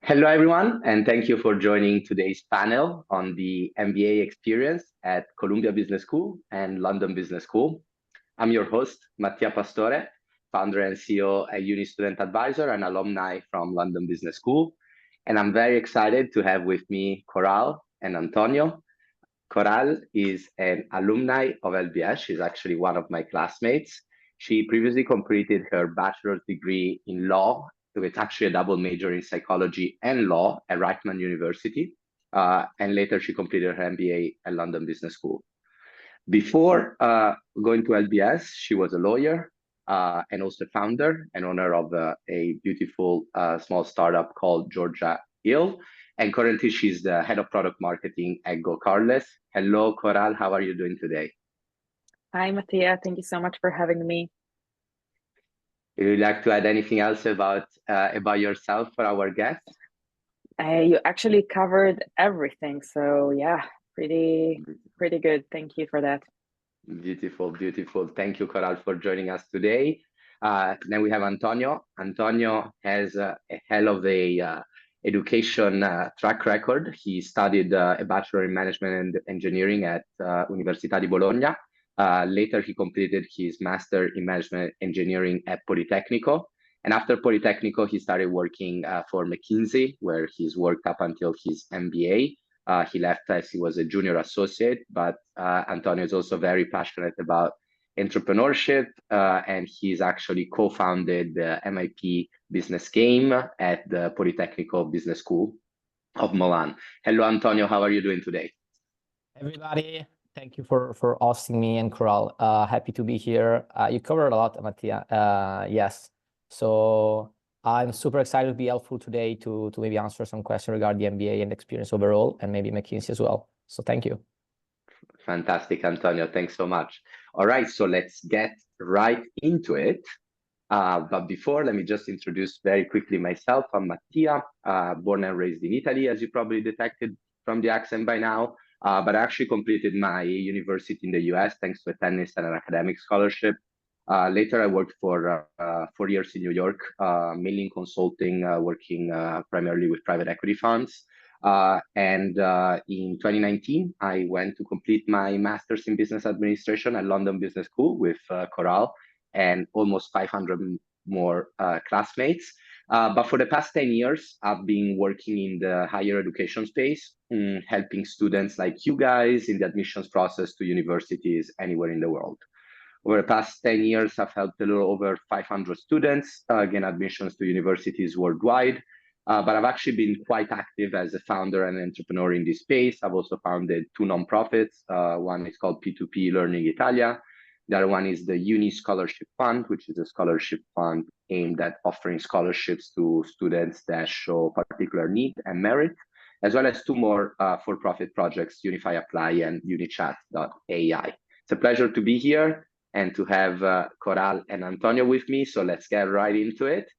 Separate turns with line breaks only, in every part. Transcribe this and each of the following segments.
Hello, everyone, and thank you for joining today's panel on the MBA experience at Columbia Business School and London Business School. I'm your host, Mattia Pastore, founder and CEO at Uni Student Advisor and alumni from London Business School. And I'm very excited to have with me Coral and Antonio. Coral is an alumni of LBS. She's actually one of my classmates. She previously completed her bachelor's degree in law with actually a double major in psychology and law at Reichman University. And later she completed her MBA at London Business School. Before going to LBS, she was a lawyer and also founder and owner of a beautiful small startup called Georgia Hill. And currently she's the head of product marketing at GoCarless. Hello, Coral. How are you doing today?
Hi, Mattia. Thank you so much for having me.
Would you like to add anything else about yourself for our guests?
You actually covered everything. So yeah, pretty good. Thank you for that.
Beautiful, beautiful. Thank you, Coral, for joining us today. Then we have Antonio. Antonio has a hell of a education track record. He studied a Bachelor in Management and Engineering at Università di Bologna. Later, he completed his Master in Management Engineering at Politecnico. And after Politecnico, he started working for McKinsey, where he's worked up until his MBA. He left as he was a junior associate, but Antonio is also very passionate about entrepreneurship, and he's actually co-founded the MIP Business Game at the Politecnico Business School of Milan. Hello, Antonio. How are you doing today?
Everybody, thank you for hosting me and Coral. Happy to be here. You covered a lot, Mattia. Yes. So I'm super excited to be helpful today to maybe answer some questions regarding the MBA and experience overall, and maybe McKinsey as well. So thank you.
Fantastic, Antonio. Thanks so much. All right, so let's get right into it. But before, let me just introduce very quickly myself. I'm Mattia, born and raised in Italy, as you probably detected from the accent by now. But I actually completed my university in the US thanks to a tennis and an academic scholarship. Later, I worked for 4 years in New York, mainly in consulting, working primarily with private equity funds. And in 2019, I went to complete my master's in business administration at London Business School with Coral and almost 500 more classmates. But for the past 10 years, I've been working in the higher education space, helping students like you guys in the admissions process to universities anywhere in the world. Over the past 10 years, I've helped a little over 500 students gain admissions to universities worldwide. But I've actually been quite active as a founder and entrepreneur in this space. I've also founded 2 nonprofits. One is called P2P Learning Italia. The other one is the Uni Scholarship Fund, which is a scholarship fund aimed at offering scholarships to students that show particular need and merit, as well as 2 more for-profit projects, Unify Apply and Unichat.ai. It's a pleasure to be here and to have Coral and Antonio with me. So let's get right into it.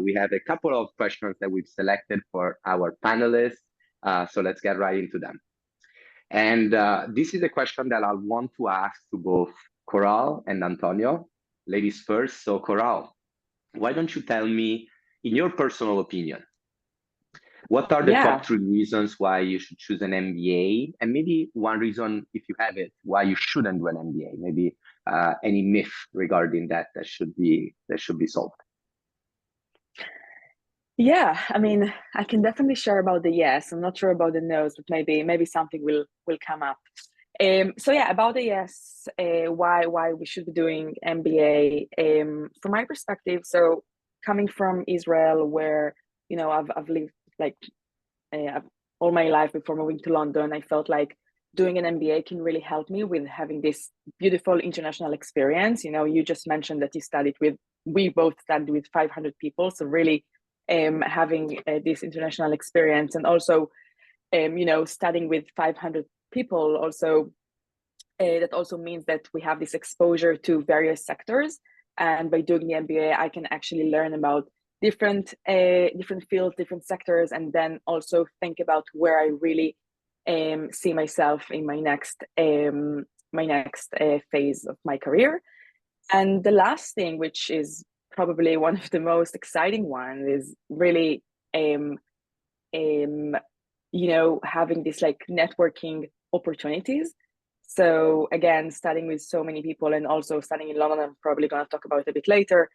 We have a couple of questions that we've selected for our panelists. So let's get right into them. And this is a question that I want to ask to both Coral and Antonio. Ladies first. So Coral, why don't you tell me, in your personal opinion, what are the top 3 reasons why you should choose an MBA? And maybe one reason, if you have it, why you shouldn't do an MBA? Maybe any myth regarding that should be solved.
Yeah, I mean, I can definitely share about the yes. I'm not sure about the no's, but maybe something will come up. So yeah, about the yes, why we should be doing MBA. From my perspective, so coming from Israel, where I've lived like all my life before moving to London, I felt like doing an MBA can really help me with having this beautiful international experience. You just mentioned that we both studied with 500 people, so really having this international experience, and also studying with 500 people also that also means that we have this exposure to various sectors, and by doing the MBA I can actually learn about different fields, different sectors, and then also think about where I really see myself in my next phase of my career. And the last thing, which is probably one of the most exciting ones, is really you know, having this like networking opportunities. So again, studying with so many people and also studying in London, I'm probably going to talk about a bit later,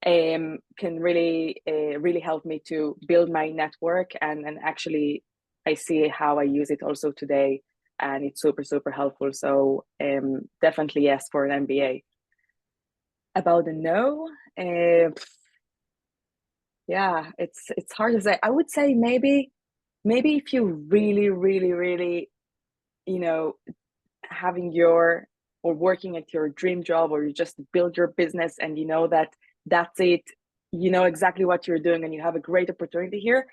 can really really help me to build my network, and actually I see how I use it also today, and it's super helpful. So definitely yes for an MBA. About the no, yeah, it's hard to say. I would say maybe if you really, you know, having your or working at your dream job, or you just build your business and you know that that's it, you know exactly what you're doing and you have a great opportunity here,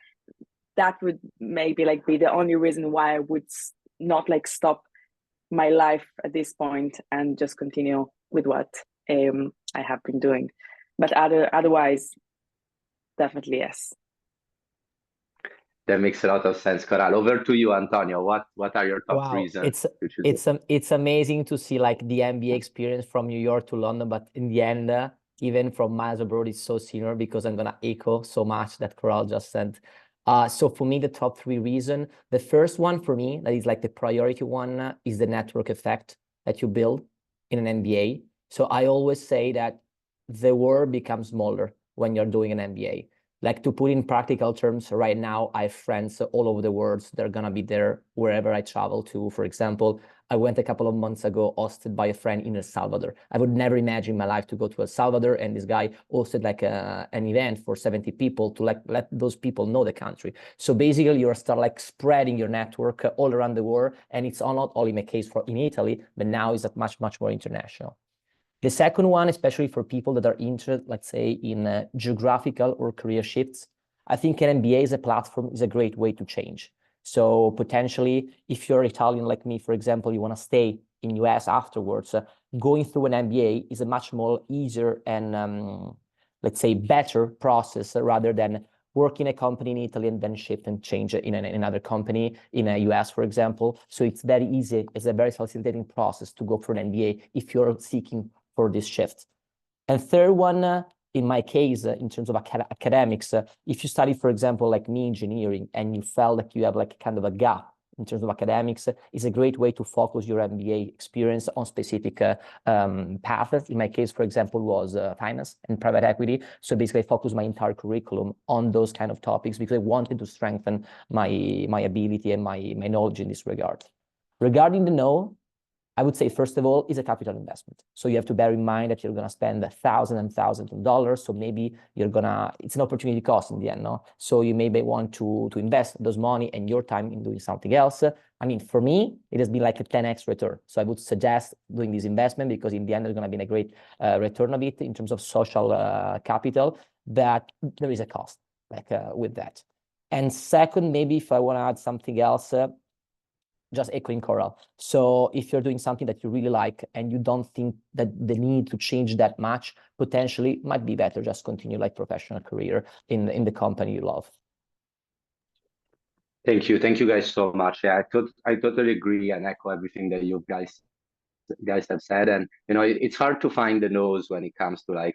that would maybe like be the only reason why I would not like stop my life at this point and just continue with what I have been doing. But otherwise, definitely yes.
That makes a lot of sense, Coral. Over to you, Antonio. What are your top
Wow,
reasons to choose it?
it's amazing to see like the MBA experience from New York to London, but in the end, even from miles abroad, it's so similar, because I'm gonna echo so much that Coral just said. So for me, the top 3 reasons, the first one for me, that is like the priority one, is the network effect that you build in an MBA. So I always say that the world becomes smaller when you're doing an MBA. Like, to put in practical terms, right now, I have friends all over the world. They're gonna be there wherever I travel to. For example, I went a couple of months ago, hosted by a friend in El Salvador. I would never imagine in my life to go to El Salvador, and this guy hosted like an event for 70 people to like let those people know the country. So basically, you start like spreading your network all around the world, and it's not only my case in Italy, but now it's much more international. The second one, especially for people that are interested, let's say, in geographical or career shifts, I think an MBA as a platform is a great way to change. So potentially, if you're Italian like me, for example, you want to stay in US afterwards, going through an MBA is a much more easier and, let's say, better process, rather than work in a company in Italy and then shift and change in another company in a US, for example. So it's very easy. It's a very facilitating process to go for an MBA if you're seeking for this shift. And third one, in my case, in terms of academics, if you study, for example, like me, engineering, and you felt like you have like kind of a gap in terms of academics, is a great way to focus your MBA experience on specific paths. In my case, for example, was finance and private equity. So basically, I focused my entire curriculum on those kind of topics because I wanted to strengthen my ability and my knowledge in this regard. Regarding the no, I would say, first of all, is a capital investment. So you have to bear in mind that you're going to spend thousands and thousands of dollars. So maybe it's an opportunity cost in the end, no? So you maybe want to invest those money and your time in doing something else. I mean, for me, it has been like a 10x return. So I would suggest doing this investment, because in the end, there's going to be a great return of it in terms of social capital, but there is a cost with that. And second, maybe if I want to add something else, just echoing Coral. So if you're doing something that you really like and you don't think that the need to change that much, potentially might be better just continue like professional career in the company you love.
Thank you guys so much. Yeah, I totally agree and echo everything that you guys have said. And you know, it's hard to find the no's when it comes to like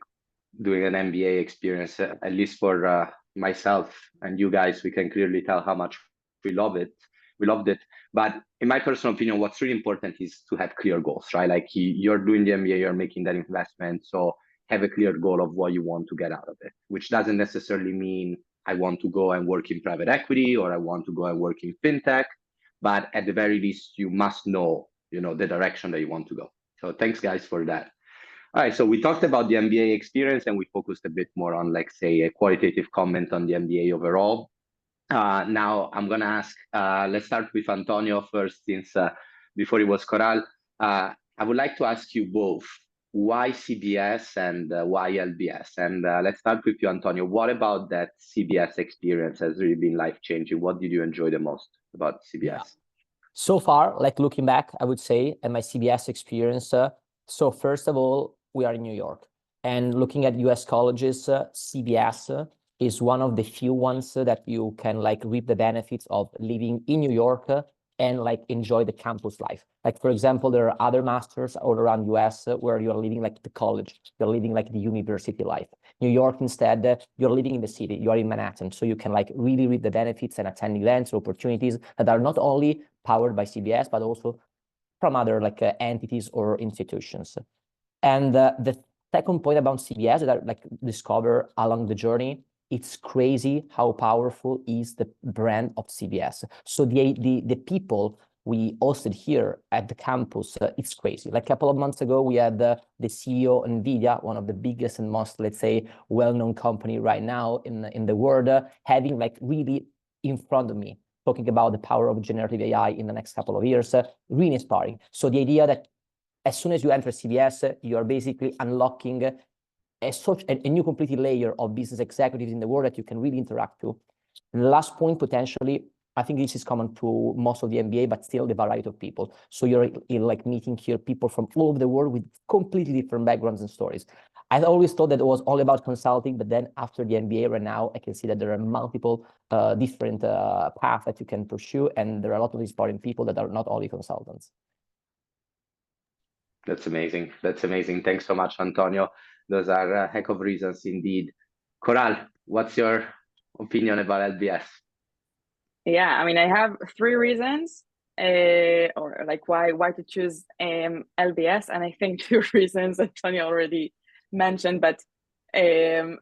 doing an MBA experience. At least for myself and you guys, we can clearly tell how much we love it. We loved it. But in my personal opinion, what's really important is to have clear goals, right? Like you're doing the MBA, you're making that investment. So have a clear goal of what you want to get out of it, which doesn't necessarily mean I want to go and work in private equity or I want to go and work in fintech. But at the very least, you must know, the direction that you want to go. So thanks, guys, for that. All right, so we talked about the MBA experience and we focused a bit more on, like, say, a qualitative comment on the MBA overall. Now I'm going to ask, let's start with Antonio first, since before it was Coral. I would like to ask you both, why CBS and why LBS? And let's start with you, Antonio. What about that CBS experience has really been life-changing? What did you enjoy the most about CBS?
Yeah. So far, like looking back, I would say, at my CBS experience, so first of all, we are in New York. And looking at US colleges, CBS is one of the few ones that you can like reap the benefits of living in New York and like enjoy the campus life. Like, for example, there are other masters all around US where you're living like the college, you're living like the university life. New York, instead, you're living in the city, you're in Manhattan. So you can like really reap the benefits and attend events or opportunities that are not only powered by CBS, but also from other like entities or institutions. And the second point about CBS that I like discover along the journey, it's crazy how powerful is the brand of CBS. So the people we hosted here at the campus, it's crazy. Like a couple of months ago, we had the CEO of NVIDIA, one of the biggest and most, let's say, well-known company right now in the world, having like really in front of me, talking about the power of generative AI in the next couple of years, really inspiring. So the idea that as soon as you enter CBS, you are basically unlocking a new completely layer of business executives in the world that you can really interact to. And the last point, potentially, I think this is common to most of the MBA, but still the variety of people. So you're like meeting here people from all over the world with completely different backgrounds and stories. I always thought that it was all about consulting, but then after the MBA right now, I can see that there are multiple different paths that you can pursue, and there are a lot of inspiring people that are not only consultants.
That's amazing. That's amazing. Thanks so much, Antonio. Those are a heck of reasons indeed. Coral, what's your opinion about LBS?
Yeah, I mean, I have 3 reasons, or like why to choose LBS, and I think 2 reasons Antonio already mentioned. But I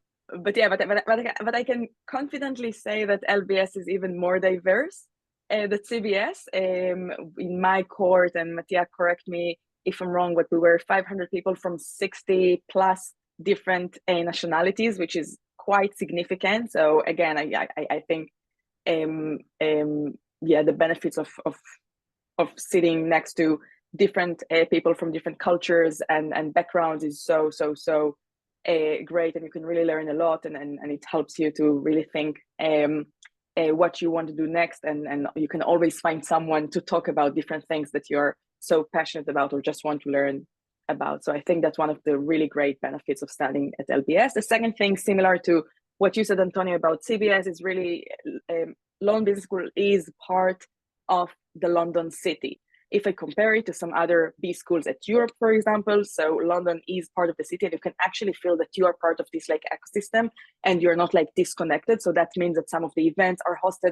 can confidently say that LBS is even more diverse than CBS. In my cohort, and Mattia, correct me if I'm wrong, but we were 500 people from 60 plus different nationalities, which is quite significant. So again, I think the benefits of sitting next to different people from different cultures and backgrounds is so great, and you can really learn a lot, and it helps you to really think what you want to do next, and you can always find someone to talk about different things that you're so passionate about or just want to learn about. So I think that's one of the really great benefits of studying at LBS. The second thing, similar to what you said, Antonio, about CBS, is really London Business School is part of the London city. If I compare it to some other B schools at Europe, for example, so London is part of the city, and you can actually feel that you are part of this like ecosystem and you're not like disconnected. So that means that some of the events are hosted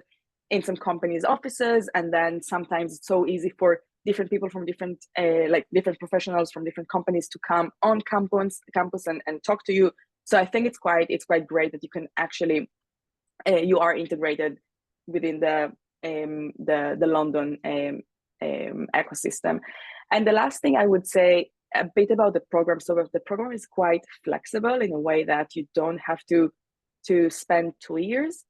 in some companies' offices, and then sometimes it's so easy for different people from different professionals from different companies to come on campus and talk to you. So I think it's quite great that you can actually you are integrated within the London ecosystem. And the last thing I would say a bit about the program. So the program is quite flexible in a way that you don't have to spend 2 years,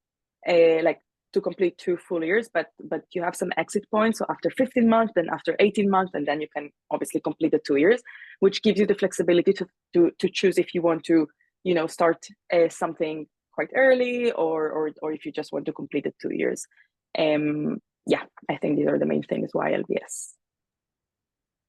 to complete 2 full years, but you have some exit points. So after 15 months, then after 18 months, and then you can obviously complete the 2 years, which gives you the flexibility to choose if you want to, start something quite early, or if you just want to complete the 2 years. I think these are the main things why LBS.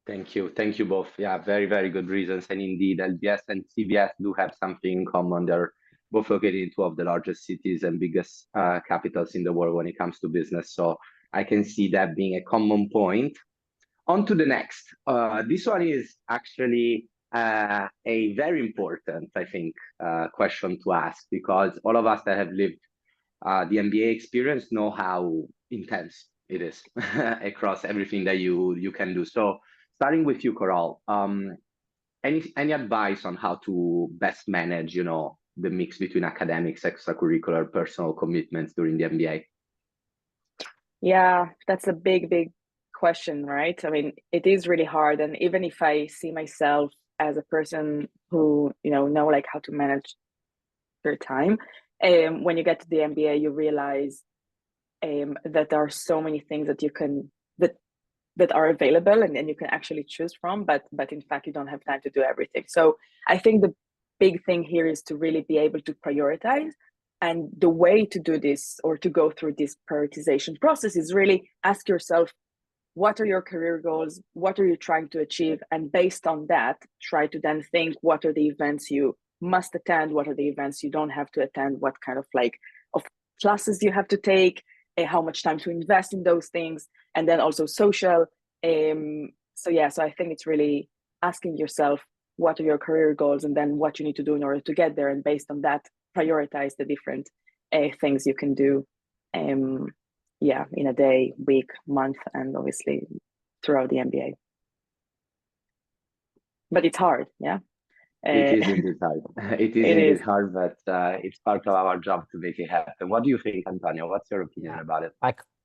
Thank you both. Yeah, very, very good reasons. And indeed, LBS and CBS do have something in common. They're both located in 2 of the largest cities and biggest capitals in the world when it comes to business. So I can see that being a common point. On to the next. This one is actually a very important, I think, question to ask, because all of us that have lived the MBA experience know how intense it is across everything that you can do. So starting with you, Coral, any advice on how to best manage, the mix between academics, extracurricular, personal commitments during the MBA?
Yeah, that's a big question, right? I mean, it is really hard. And even if I see myself as a person who, know like how to manage their time, when you get to the MBA, you realize that there are so many things that you can that are available and you can actually choose from, but in fact you don't have time to do everything. So I think the big thing here is to really be able to prioritize, and the way to do this or to go through this prioritization process is really ask yourself, what are your career goals, what are you trying to achieve, and based on that try to then think what are the events you must attend, what are the events you don't have to attend, what kind of classes you have to take, how much time to invest in those things. and then also social. So yeah, so I think it's really asking yourself, what are your career goals, and then what you need to do in order to get there, and based on that, prioritize the different things you can do, yeah, in a day, week, month, and obviously throughout the MBA. But it's hard, yeah.
It is indeed hard. It is indeed hard, but it's part of our job to make it happen. What do you think, Antonio? What's your opinion about it?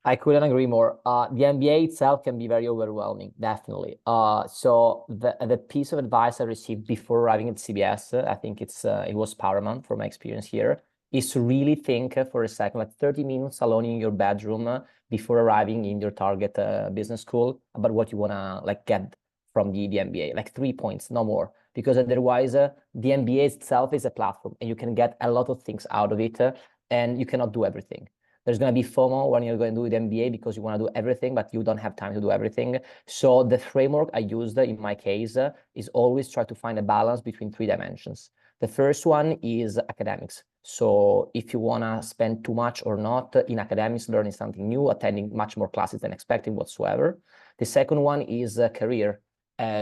I couldn't agree more. The MBA itself can be very overwhelming, definitely. So the piece of advice I received before arriving at CBS, I think it was paramount from my experience here, is to really think for a second, like 30 minutes alone in your bedroom before arriving in your target business school, about what you wanna like get from the MBA, like 3 points, no more. Because otherwise, the MBA itself is a platform, and you can get a lot of things out of it, and you cannot do everything. There's going to be FOMO when you're going to do the MBA because you want to do everything, but you don't have time to do everything. So the framework I used in my case is always try to find a balance between 3 dimensions. The first one is academics. So if you want to spend too much or not in academics, learning something new, attending much more classes than expected whatsoever. The second one is career.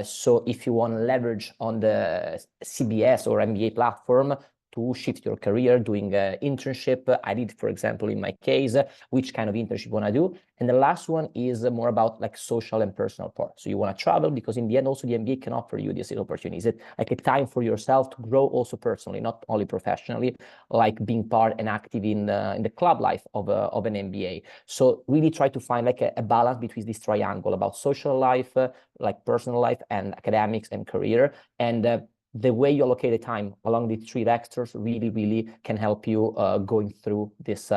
So if you want to leverage on the CBS or MBA platform to shift your career, doing an internship, I did, for example, in my case, which kind of internship you want to do. And the last one is more about like social and personal part. So you want to travel, because in the end, also the MBA can offer you these opportunities. It's like a time for yourself to grow also personally, not only professionally, like being part and active in the club life of an MBA. So really try to find like a balance between this triangle about social life, like personal life, and academics and career. And the way you allocate the time along these 3 vectors really can help you going through this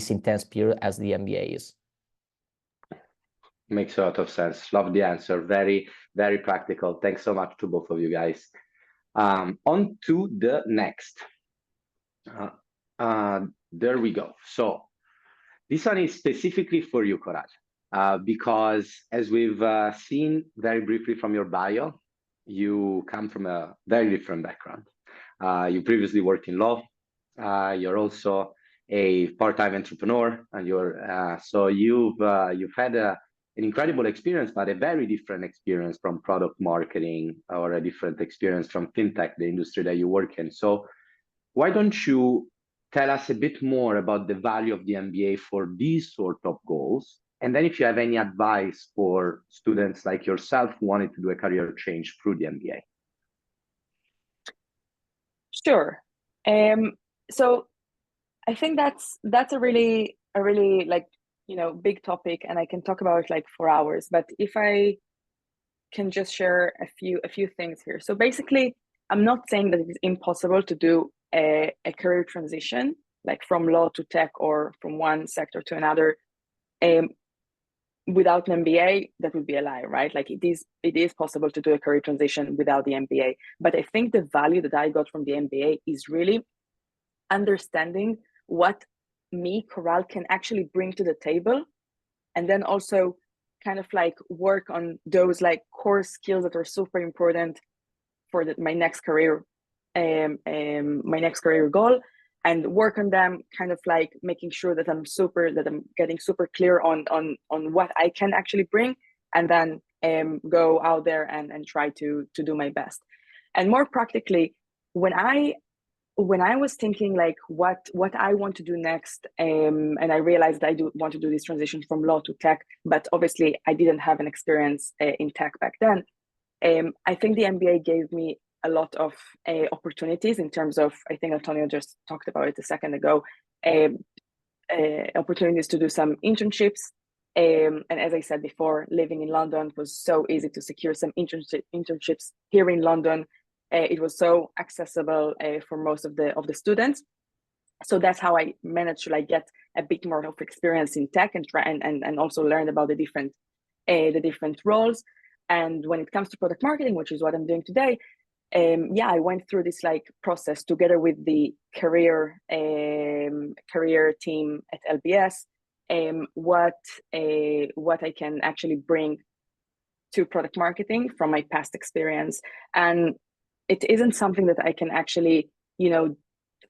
intense period as the MBA is.
Makes a lot of sense. Love the answer. Very, very practical. Thanks so much to both of you guys. On to the next. There we go. So this one is specifically for you, Coral, because as we've seen very briefly from your bio, you come from a very different background. You previously worked in law. You're also a part-time entrepreneur, and so you've had an incredible experience, but a very different experience from product marketing, or a different experience from fintech, the industry that you work in. So why don't you tell us a bit more about the value of the MBA for these sort of goals? And then if you have any advice for students like yourself who wanted to do a career change through the MBA.
Sure. So I think that's a really like, big topic, and I can talk about it like for hours. But if I can just share a few things here. So basically, I'm not saying that it is impossible to do a career transition, like from law to tech or from one sector to another. Without an MBA, that would be a lie, right? Like it is possible to do a career transition without the MBA. But I think the value that I got from the MBA is really understanding what me, Coral, can actually bring to the table, and then also kind of like work on those like core skills that are super important for my next career, my next career goal, and work on them, kind of like making sure that I'm getting super clear on what I can actually bring, and then go out there and try to do my best. And more practically, when I was thinking like what I want to do next, and I realized I do want to do this transition from law to tech, but obviously I didn't have an experience in tech back then. I think the MBA gave me a lot of opportunities in terms of, I think Antonio just talked about it a second ago, opportunities to do some internships. And as I said before, living in London was so easy to secure some internships here in London. It was so accessible for most of the students. So that's how I managed to like get a bit more of experience in tech, and try and also learn about the different roles. And when it comes to product marketing, which is what I'm doing today, I went through this like process together with the career team at LBS, what I can actually bring to product marketing from my past experience. And it isn't something that I can actually,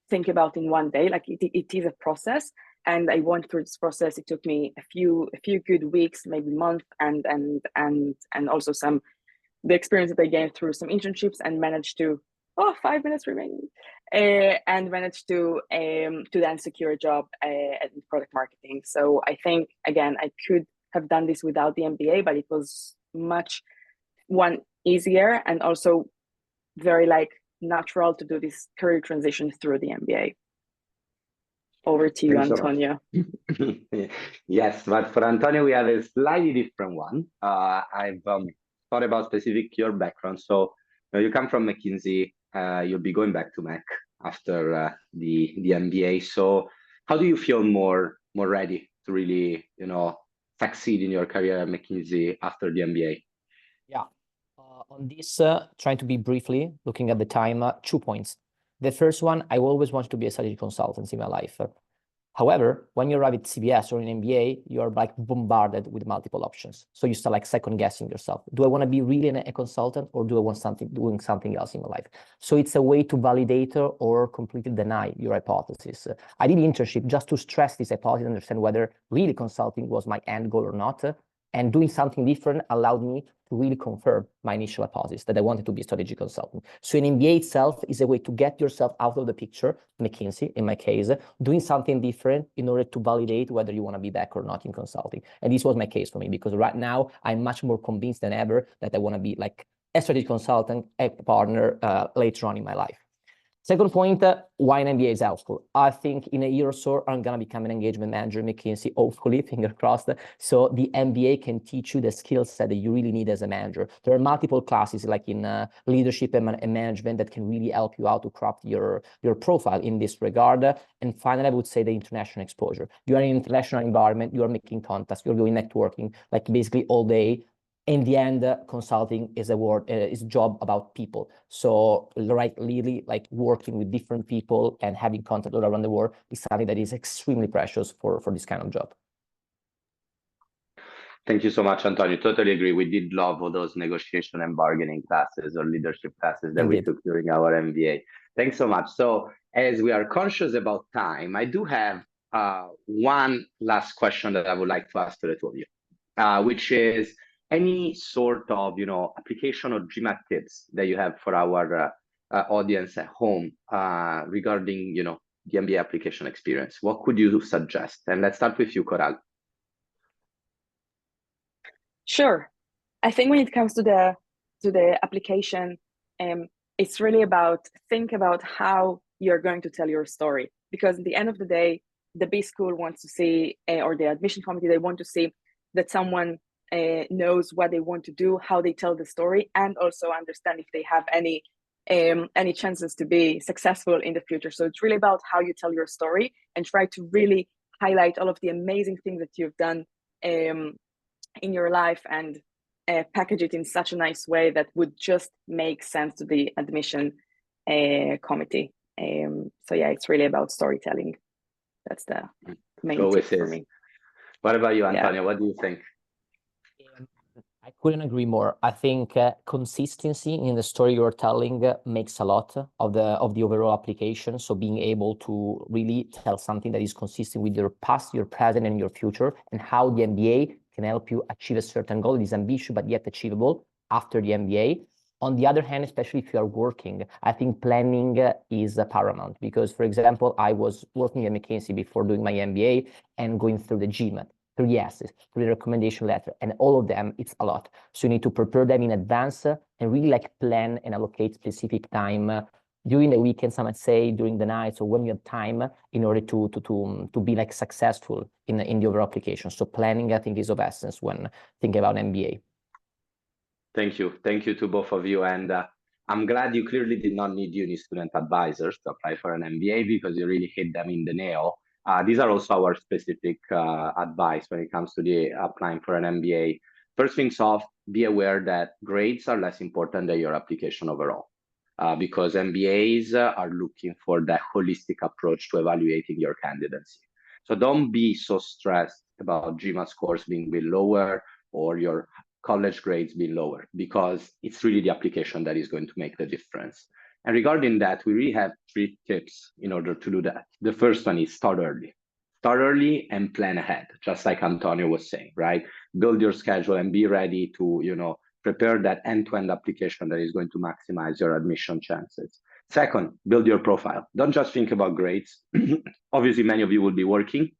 think about in one day. Like it is a process. and I went through this process. It took me a few good weeks, maybe month, and also the experience that I gained through some internships, and managed to 5 minutes remaining, and managed to then secure a job in product marketing. So I think, again, I could have done this without the MBA, but it was much easier and also very natural to do this career transition through the MBA. Over to you, Antonio.
Yes, but for Antonio, we have a slightly different one. I've thought about specific your background. So you come from McKinsey, you'll be going back to Mac after the MBA. So how do you feel more ready to really, succeed in your career at McKinsey after the MBA?
Yeah, on this, trying to be briefly looking at the time, 2 points. The first one, I always wanted to be a strategy consultant in my life. However, when you arrive at CBS or in MBA, you're bombarded with multiple options. So you start second guessing yourself. Do I want to be really a consultant, or do I want doing something else in my life? So it's a way to validate or completely deny your hypothesis. I did internship just to stress this hypothesis, understand whether really consulting was my end goal or not. And doing something different allowed me to really confirm my initial hypothesis that I wanted to be a strategic consultant. So an MBA itself is a way to get yourself out of the picture, McKinsey in my case, doing something different in order to validate whether you want to be back or not in consulting. And this was my case for me, because right now I'm much more convinced than ever that I want to be a strategic consultant, a partner later on in my life. Second point, why an MBA is helpful. I think in a year or so, I'm going to become an engagement manager at McKinsey, hopefully, finger crossed. So the MBA can teach you the skill set that you really need as a manager. There are multiple classes in leadership and management that can really help you out to craft your profile in this regard. And finally, I would say the international exposure. You are in an international environment, you are making contacts, you're doing networking, basically all day. In the end, consulting is a job about people. So really working with different people and having contact all around the world is something that is extremely precious for this kind of job.
Thank you so much, Antonio. Totally agree. We did love all those negotiation and bargaining classes or leadership classes that we took during our MBA. Thanks so much. So as we are conscious about time, I do have one last question that I would like to ask to the two of you, which is, any sort of, application or GMAC tips that you have for our audience at home regarding, the MBA application experience? What could you suggest? And let's start with you, Coral.
Sure. I think when it comes to the application, it's really think about how you're going to tell your story. Because at the end of the day, the B school wants to see, or the admission committee, they want to see that someone knows what they want to do, how they tell the story, and also understand if they have any chances to be successful in the future. So it's really about how you tell your story and try to really highlight all of the amazing things that you've done in your life, and package it in such a nice way that would just make sense to the admission committee. So yeah, it's really about storytelling. That's the main tip for me.
What about you, Antonio? Yeah. What do you think?
I couldn't agree more. I think consistency in the story you're telling makes a lot of the overall application. So being able to really tell something that is consistent with your past, your present, and your future, and how the MBA can help you achieve a certain goal that is ambitious but yet achievable after the MBA. On the other hand, especially if you are working, I think planning is paramount, because, for example, I was working at McKinsey before doing my MBA and going through the GMAC, through the essays, through the recommendation letter, and all of them, it's a lot. So you need to prepare them in advance and really plan and allocate specific time during the weekends, I might say, during the nights, or when you have time, in order to be successful in the overall application. So planning, I think, is of essence when thinking about MBA.
Thank you. Thank you to both of you. And I'm glad you clearly did not need uni student advisors to apply for an MBA, because you really hit them in the nail. These are also our specific advice when it comes to the applying for an MBA. First things off, be aware that grades are less important than your application overall, because MBAs are looking for that holistic approach to evaluating your candidacy. So don't be so stressed about GMAT scores being a bit lower or your college grades being lower, because it's really the application that is going to make the difference. And regarding that, we really have 3 tips in order to do that. The first one is start early. thoroughly and plan ahead, just like Antonio was saying, right? Build your schedule and be ready to, prepare that end-to-end application that is going to maximize your admission chances. Second, build your profile. Don't just think about grades. Obviously, many of you will be working.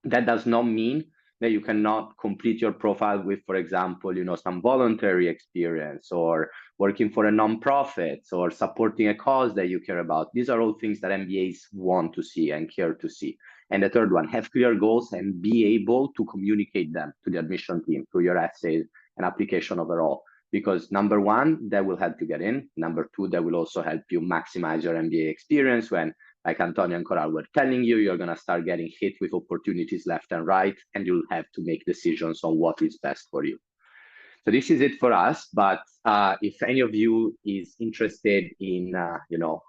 That does not mean that you cannot complete your profile with, for example, some voluntary experience or working for a nonprofit or supporting a cause that you care about. These are all things that MBAs want to see and care to see. And the third one, have clear goals and be able to communicate them to the admission team through your essays and application overall. Because number one, that will help you get in. Number two, that will also help you maximize your MBA experience when, like Antonio and Coral were telling you, you're going to start getting hit with opportunities left and right, and you'll have to make decisions on what is best for you. So this is it for us. But if any of you is interested in,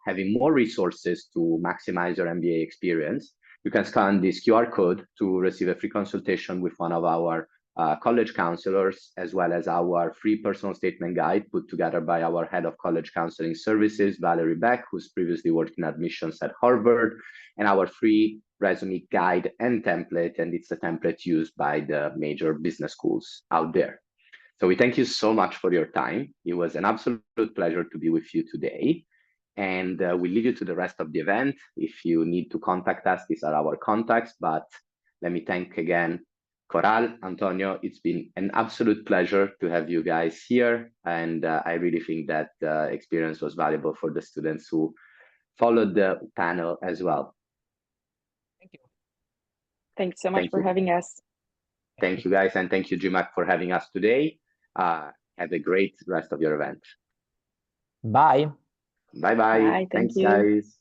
having more resources to maximize your MBA experience, you can scan this QR code to receive a free consultation with one of our college counselors, as well as our free personal statement guide put together by our head of college counseling services, Valerie Beck, who's previously worked in admissions at Harvard, and our free resume guide and template. And it's a template used by the major business schools out there. So we thank you so much for your time. It was an absolute pleasure to be with you today. And we leave you to the rest of the event. If you need to contact us, these are our contacts. But let me thank again Coral, Antonio. It's been an absolute pleasure to have you guys here. And I really think that the experience was valuable for the students who followed the panel as well.
Thank you.
Thanks so much for having us.
Thank you, guys. And thank you, GMAC, for having us today. Have a great rest of your event.
Bye.
Bye-bye.
Bye,
Thanks,
you.
guys.